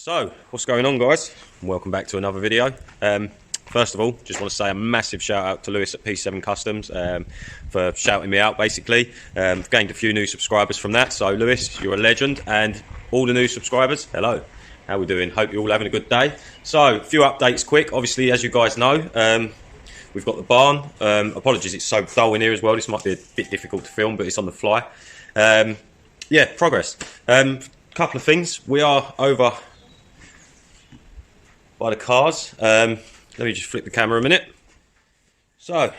So, what's going on, guys? Welcome back to another video. First of all, just want to say a massive shout out to Lewis at P7 Customs for shouting me out, basically. I've gained a few new subscribers from that, so Lewis, you're a legend, and all the new subscribers, hello. How we doing? Hope you're all having a good day. So, a few updates quick. Obviously, as you guys know, we've got the barn. Apologies, it's so dull in here as well. This might be a bit difficult to film, but it's on the fly. Yeah, progress. Couple of things. We are over by the cars. Let me just flip the camera a minute. So,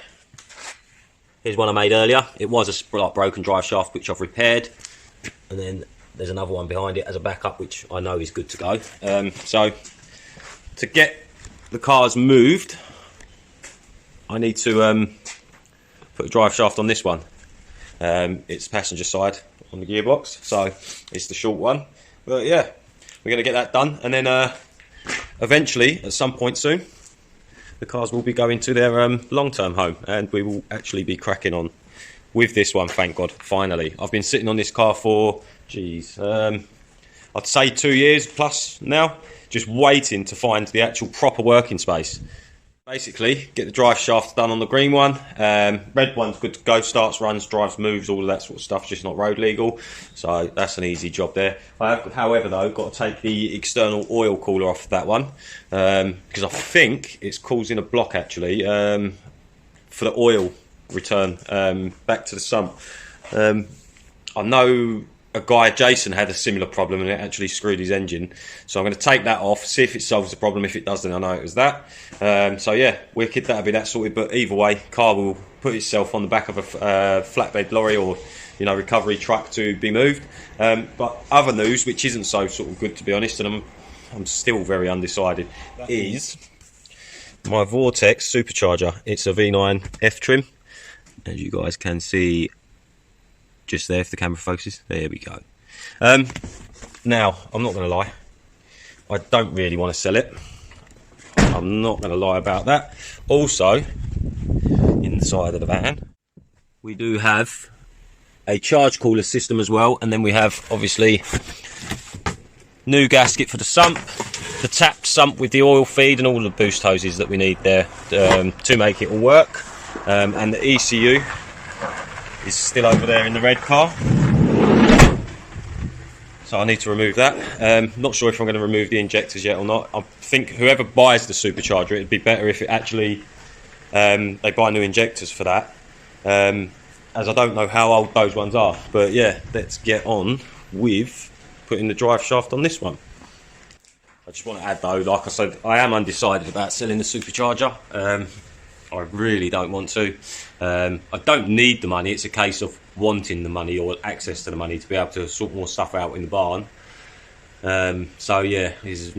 here's one I made earlier. It was a broken drive shaft, which I've repaired. And then there's another one behind it as a backup, which I know is good to go. So, to get the cars moved, I need to put a drive shaft on this one. It's passenger side on the gearbox, so it's the short one. But yeah, we're going to get that done. And then eventually, at some point soon, the cars will be going to their long-term home, and we will actually be cracking on with this one, thank God, finally. I've been sitting on this car for, I'd say 2 years plus now, just waiting to find the actual proper working space. Basically, get the drive shaft done on the green one. Red one's good to go, starts, runs, drives, moves, all of that sort of stuff, just not road legal. So that's an easy job there. I have, however, though, got to take the external oil cooler off that one, because I think it's causing a block, actually, for the oil return back to the sump. I know a guy, Jason, had a similar problem and it actually screwed his engine. So I'm going to take that off, see if it solves the problem. If it does, then I know it was that. So yeah, wicked, that'll be that sorted. But either way, car will put itself on the back of a flatbed lorry or, you know, recovery truck to be moved. But other news, which isn't so sort of good, to be honest, and I'm still very undecided, is my Vortech supercharger. It's a V9 F trim, as you guys can see just there if the camera focuses. There we go. Now, I'm not going to lie, I don't really want to sell it. I'm not going to lie about that. Also, inside of the van, we do have a charge cooler system as well, and then we have, obviously, new gasket for the sump, the tapped sump with the oil feed and all the boost hoses that we need there to make it all work. And the ECU is still over there in the red car, so I need to remove that. Not sure if I'm going to remove the injectors yet or not. I think whoever buys the supercharger, it'd be better if it actually they buy new injectors for that, as I don't know how old those ones are. But yeah, let's get on with putting the drive shaft on this one. I just want to add though, like I said, I am undecided about selling the supercharger. I really don't want to. I don't need the money. It's a case of wanting the money or access to the money to be able to sort more stuff out in the barn. So yeah, it's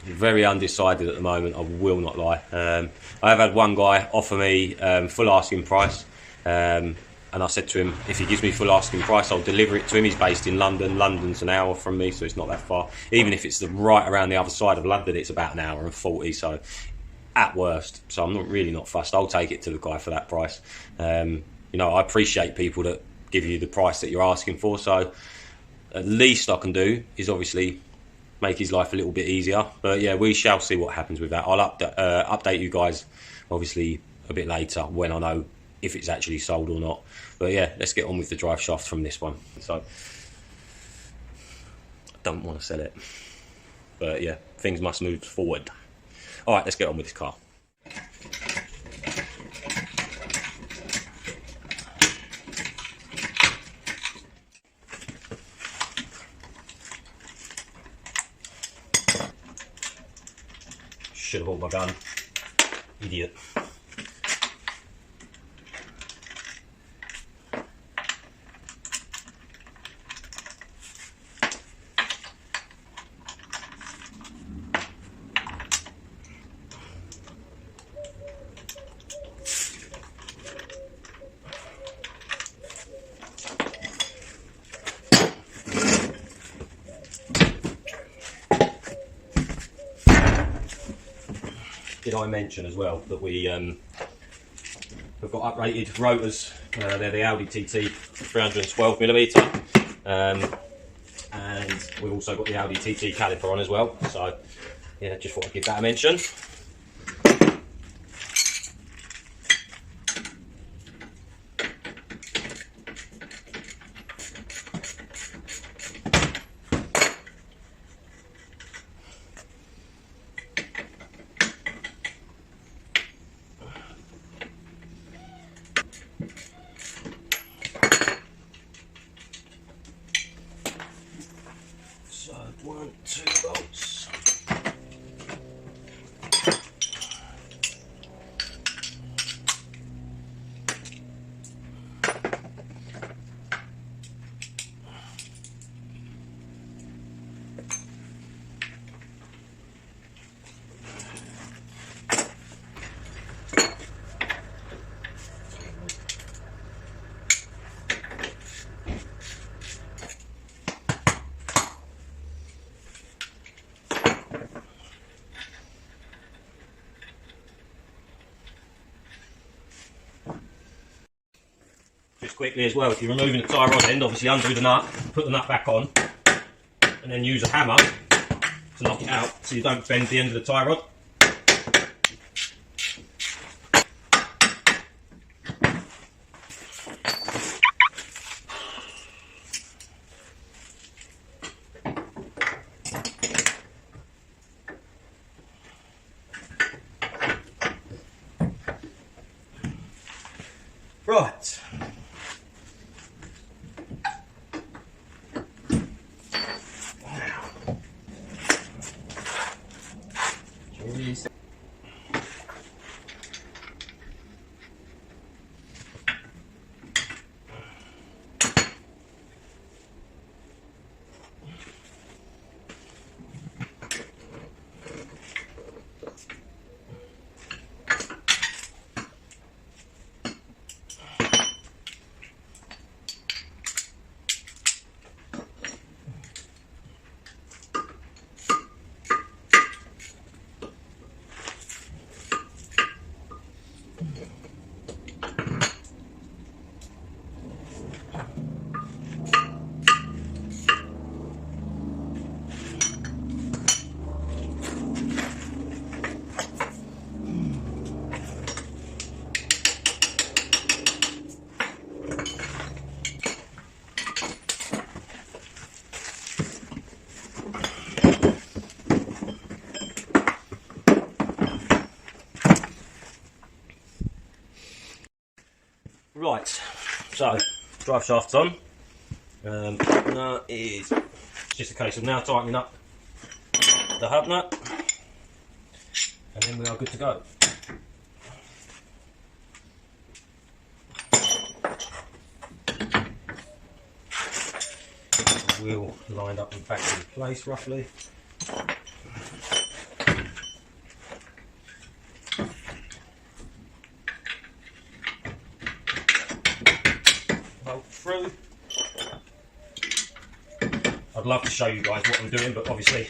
very undecided at the moment, I will not lie. I have had one guy offer me full asking price, and I said to him, if he gives me full asking price, I'll deliver it to him. He's based in London. London's an hour from me, so it's not that far. Even if it's right around the other side of London, it's about an hour and 40, so at worst. So I'm not fussed. I'll take it to the guy for that price. You know, I appreciate people that give you the price that you're asking for, so at least I can do is obviously make his life a little bit easier. But yeah, we shall see what happens with that. I'll update you guys obviously a bit later when I know if it's actually sold or not. But yeah, let's get on with the drive shaft from this one. So I don't want to sell it, but yeah, things must move forward. Alright, let's get on with this car. Should have bought my gun. Idiot. Did I mention as well that we've got uprated rotors? They're the Audi TT 312mm, and and we've also got the Audi TT caliper on as well. So yeah, just thought I'd give that a mention. So 1, 2 bolts. Just quickly as well, if you're removing the tie rod end, obviously undo the nut, put the nut back on, and then use a hammer to knock it out so you don't bend the end of the tie rod. Right. Right, so drive shaft's on. Now is just a case of now tightening up the hub nut, and then we are good to go. Wheel lined up and back in place roughly. Bolt through. I'd love to show you guys what I'm doing, but obviously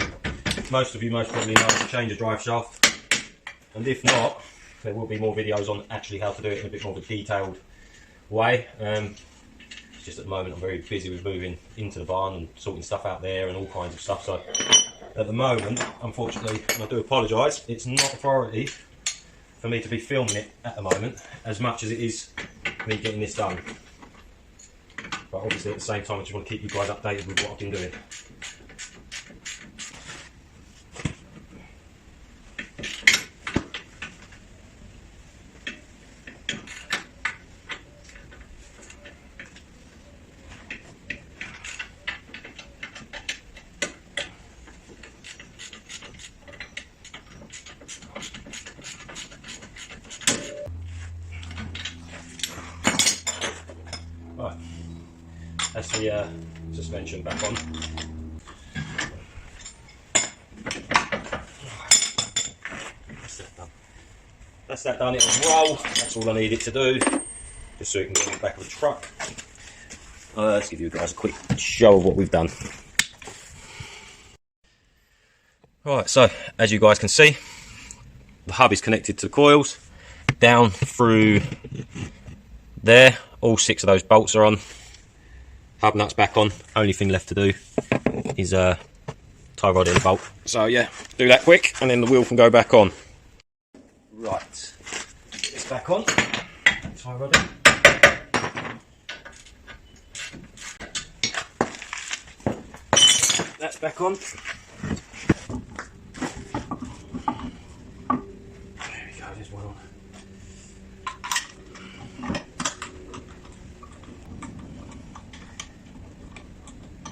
most of you most probably know to change a drive shaft, and if not, there will be more videos on actually how to do it in a bit more of a detailed way. It's just at the moment I'm very busy with moving into the barn and sorting stuff out there and all kinds of stuff, so at the moment, unfortunately, and I do apologise, it's not a priority for me to be filming it at the moment as much as it is me getting this done. But obviously at the same time I just want to keep you guys updated with what I've been doing. Right, that's the suspension back on. That's that done. It'll roll. That's all I need it to do, just so it can get in the back of the truck. Let's give you guys a quick show of what we've done. Right, so as you guys can see, the hub is connected to the coils down through there. All 6 of those bolts are on. Hub nut's back on. Only thing left to do is a tie rod in bolt. So yeah, do that quick and then the wheel can go back on. Right, it's back on. Tie rod in. That's back on. There we go, there's one on.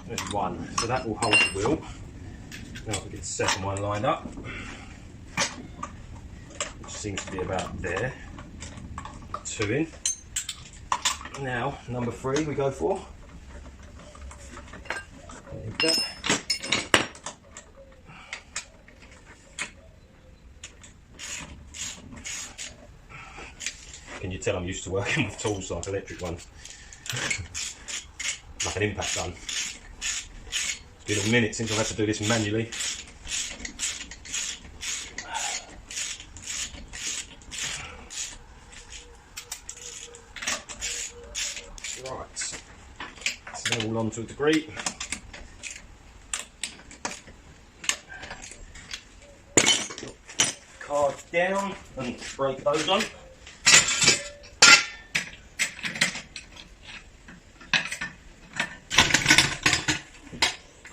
There's one, so that will hold the wheel. Now if we get the second one lined up, which seems to be about there. 2 in. Now, number 3 we go for. There we go. Can you tell I'm used to working with tools like electric ones? Like an impact gun. It's been a minute since I've had to do this manually. Right, so they're all on to a degree. Card down and break those on.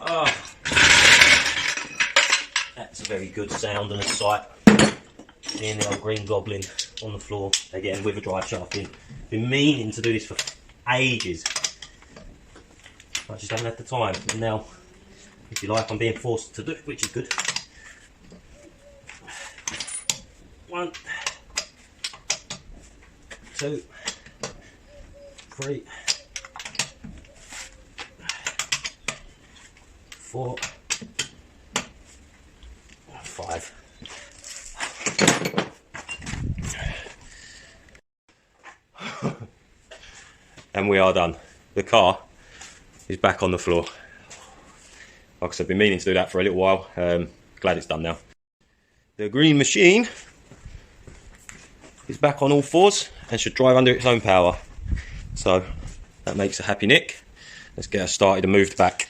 Oh, that's a very good sound and a sight. Seeing the old Green Goblin on the floor again with a drive shaft in. Been meaning to do this for ages. I just haven't had the time, and now, if you like, I'm being forced to do it, which is good. 1, 2, 3, 4, 5. And we are done. The car is back on the floor. Like I said, I've been meaning to do that for a little while. Glad it's done now. The green machine is back on all fours and should drive under its own power. So that makes a happy Nick. Let's get her started and moved back.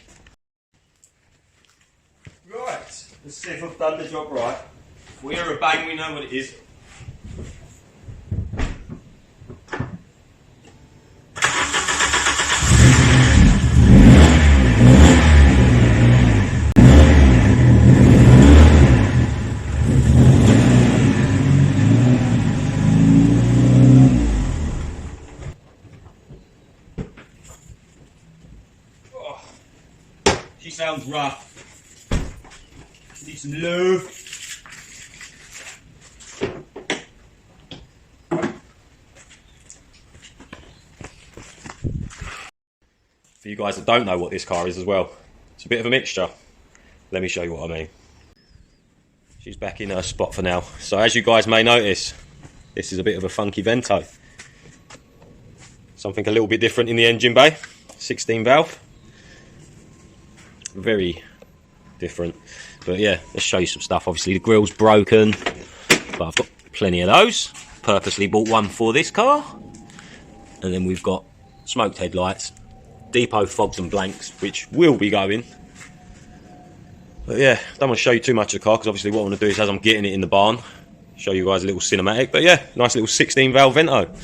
Right, let's see if I've done the job right. If we hear a bang, we know what it is. She sounds rough. Need some love. For you guys that don't know what this car is as well, it's a bit of a mixture. Let me show you what I mean. She's back in her spot for now. So as you guys may notice, this is a bit of a funky Vento. Something a little bit different in the engine bay. 16 valve. Very different, but yeah, let's show you some stuff. Obviously the grill's broken, but I've got plenty of those. Purposely bought one for this car. And then we've got smoked headlights, depot fogs and blanks, which will be going. But yeah, don't want to show you too much of the car because obviously what I want to do is, as I'm getting it in the barn, show you guys a little cinematic. But yeah, nice little 16 valve Vento.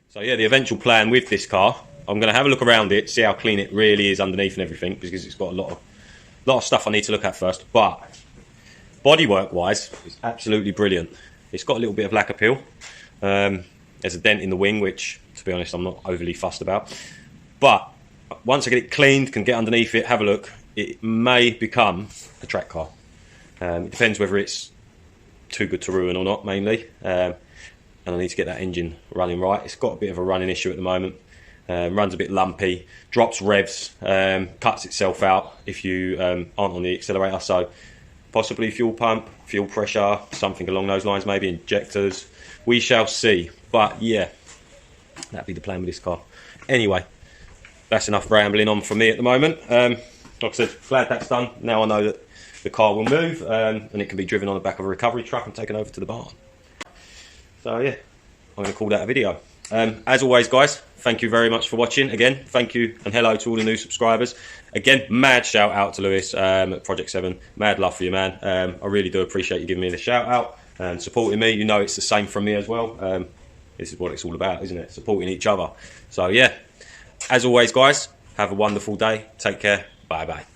So yeah, the eventual plan with this car, I'm going to have a look around it, see how clean it really is underneath and everything, because it's got a lot of stuff I need to look at first. But bodywork wise, it's absolutely brilliant. It's got a little bit of black appeal. There's a dent in the wing, which, to be honest, I'm not overly fussed about. But once I get it cleaned, can get underneath it, have a look, it may become a track car. It depends whether it's too good to ruin or not, mainly. And I need to get that engine running right. It's got a bit of a running issue at the moment. Runs a bit lumpy, drops revs, cuts itself out if you aren't on the accelerator. So possibly fuel pump, fuel pressure, something along those lines, maybe injectors. We shall see. But yeah, that'd be the plan with this car. Anyway, that's enough rambling on from me at the moment. Like I said, glad that's done. Now I know that the car will move and it can be driven on the back of a recovery truck and taken over to the barn. So yeah, I'm going to call that a video. As always, guys, thank you very much for watching. Again, thank you and hello to all the new subscribers. Again, mad shout out to Lewis at Project 7. Mad love for you, man. I really do appreciate you giving me the shout out and supporting me. You know it's the same from me as well. This is what it's all about, isn't it? Supporting each other. So yeah, as always, guys, have a wonderful day. Take care. Bye bye.